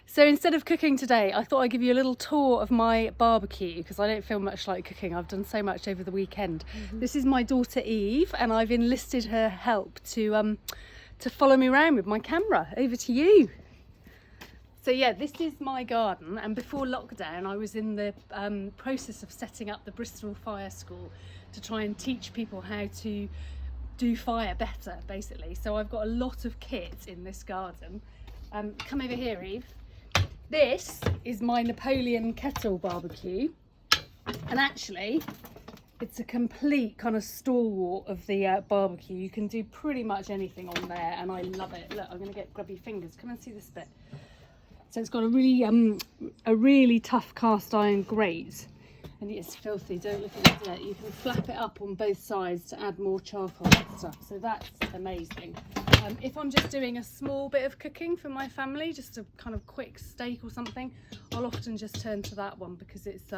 So instead of cooking today, I thought I'd give you a little tour of my barbecue because I don't feel much like cooking. I've done so much over the weekend. This is my daughter Eve, and I've enlisted her help to follow me around with my camera. Over to you. So yeah, this is my garden, and before lockdown I was in the process of setting up the Bristol Fire School to try and teach people how to do fire better, basically. So I've got a lot of kit in this garden. Come over here, Eve. This is my Napoleon Kettle barbecue, and actually it's a complete kind of stalwart of the barbecue. You can do pretty much anything on there, and I love it. Look, I'm going to get grubby fingers. Come and see this bit. So it's got a really tough cast iron grate, and it's filthy. Don't look at it. You can flap it up on both sides to add more charcoal and stuff. So that's amazing. If I'm just doing a small bit of cooking for my family, just a kind of quick steak or something, I'll often just turn to that one because it's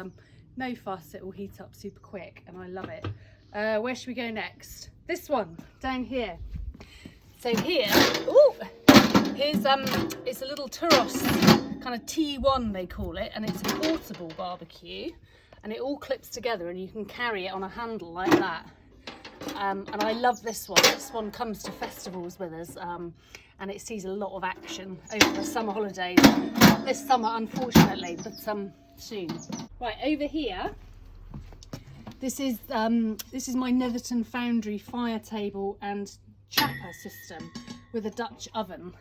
no fuss. It will heat up super quick, and I love it. Where should we go next? This one down here. So here, ooh, here's it's a little Turos kind of T1 they call it, and it's a portable barbecue, and it all clips together, and you can carry it on a handle like that. And I love this one. This one comes to festivals with us, and it sees a lot of action over the summer holidays. Not this summer, unfortunately, but soon. Right, over here, this is my Netherton Foundry fire table and chapper system with a Dutch oven.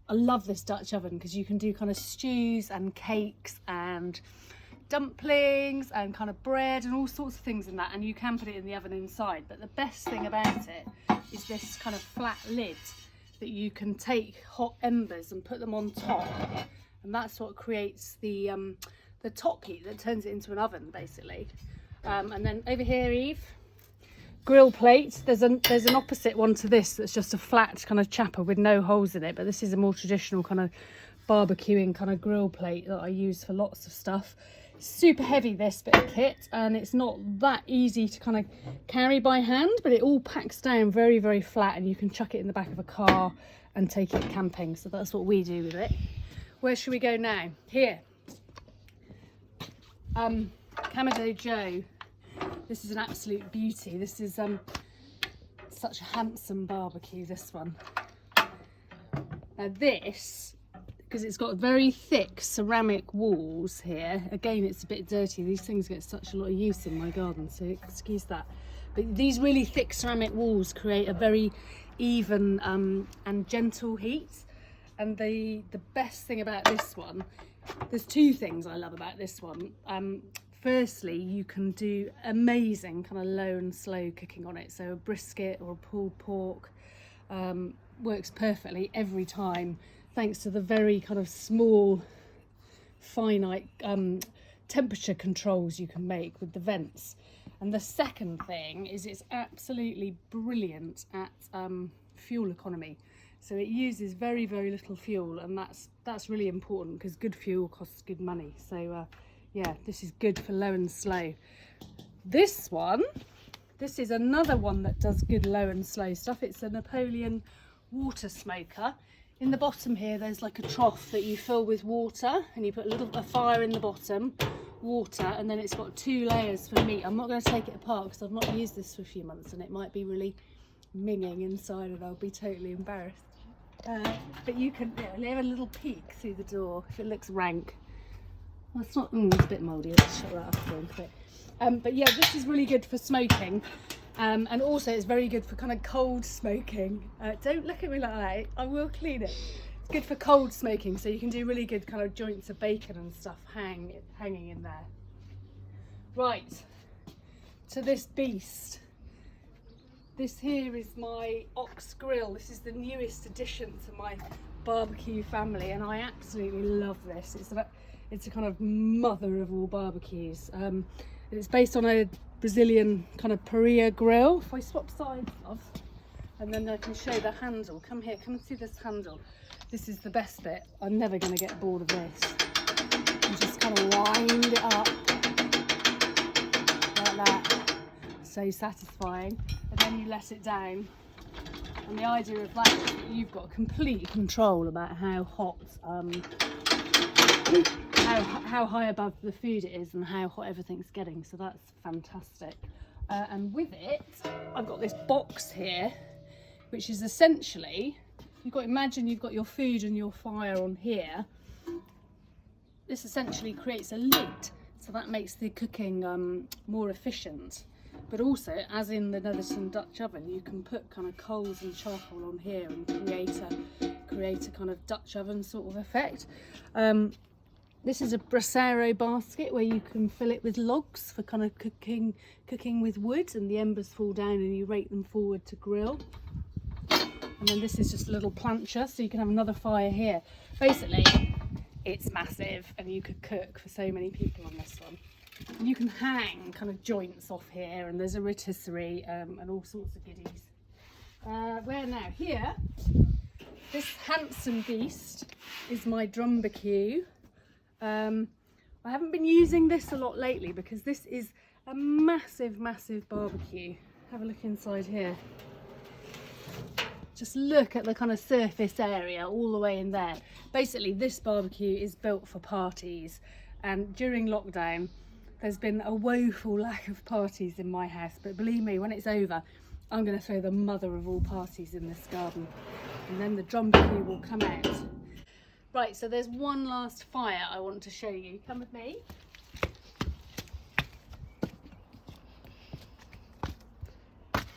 I love this Dutch oven because you can do kind of stews and cakes and dumplings and kind of bread and all sorts of things in that, and you can put it in the oven inside. But the best thing about it is this kind of flat lid that you can take hot embers and put them on top, and that's what creates the top heat that turns it into an oven, basically. And then over here, Eve, grill plate. There's an opposite one to this that's just a flat kind of chapper with no holes in it, but this is a more traditional kind of barbecuing kind of grill plate that I use for lots of stuff. Super heavy, this bit of kit, and it's not that easy to kind of carry by hand, but it all packs down very, very flat, and you can chuck it in the back of a car and take it camping. So that's what we do with it. Where should we go now? Here. Kamado Joe. This is an absolute beauty. This is such a handsome barbecue, this one. Now this, because it's got very thick ceramic walls here. Again, it's a bit dirty. These things get such a lot of use in my garden, so excuse that. But these really thick ceramic walls create a very even and gentle heat. And the best thing about this one, there's two things I love about this one. Firstly, you can do amazing kind of low and slow cooking on it. So a brisket or a pulled pork works perfectly every time, thanks to the very kind of small, finite temperature controls you can make with the vents. And the second thing is it's absolutely brilliant at fuel economy. So it uses very, very little fuel, and that's really important because good fuel costs good money. So yeah, this is good for low and slow. This is another one that does good low and slow stuff. It's a Napoleon water smoker. In the bottom here, there's like a trough that you fill with water, and you put a fire in the bottom, water, and then it's got 2 layers for meat. I'm not going to take it apart because I've not used this for a few months, and it might be really minging inside, and I'll be totally embarrassed. But you can have a little peek through the door if it looks rank. Well, it's not. It's a bit mouldy. Let's shut that up real quick. But yeah, this is really good for smoking. And also it's very good for kind of cold smoking. Don't look at me like that, I will clean it. It's good for cold smoking, so you can do really good kind of joints of bacon and stuff hanging in there. Right, to this beast. This here is my ox grill. This is the newest addition to my barbecue family, and I absolutely love this. It's a kind of mother of all barbecues. It's based on a Brazilian kind of parrilla grill. If I swap sides off, and then I can show the handle. Come here, come and see this handle. This is the best bit. I'm never going to get bored of this. You just kind of wind it up like that. So satisfying. And then you let it down, And the idea of that is that you've got complete control about how hot, how high above the food it is and how hot everything's getting. So that's fantastic. And with it, I've got this box here, which is essentially, imagine you've got your food and your fire on here. This essentially creates a lid, so that makes the cooking more efficient. But also, as in the Netherton Dutch oven, you can put kind of coals and charcoal on here and create a kind of Dutch oven sort of effect. This is a Bracero basket where you can fill it with logs for kind of cooking with wood, and the embers fall down and you rake them forward to grill. And then this is just a little plancher, so you can have another fire here. Basically, it's massive and you could cook for so many people on this one. And you can hang kind of joints off here, and there's a rotisserie and all sorts of goodies. Where now? Here, this handsome beast is my drumbarbecue. I haven't been using this a lot lately because this is a massive barbecue. Have a look inside here. Just look at the kind of surface area all the way in there. Basically, this barbecue is built for parties, and during lockdown there's been a woeful lack of parties in my house, but believe me, when it's over, I'm going to throw the mother of all parties in this garden, and then the drumbarbecue will come out. Right, so there's one last fire I want to show you. Come with me.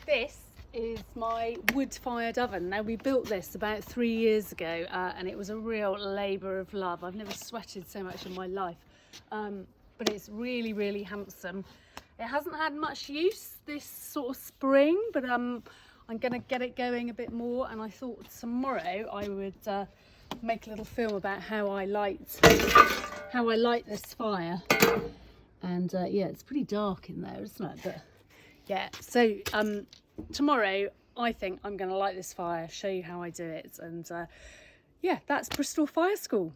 This is my wood-fired oven. Now, we built this about 3 years ago, and it was a real labour of love. I've never sweated so much in my life, but it's really handsome. It hasn't had much use this sort of spring, but I'm going to get it going a bit more, and I thought tomorrow I would make a little film about how I light this fire. And yeah, it's pretty dark in there, isn't it? But yeah, so tomorrow I think I'm going to light this fire, show you how I do it, and yeah, that's Bristol Fire School.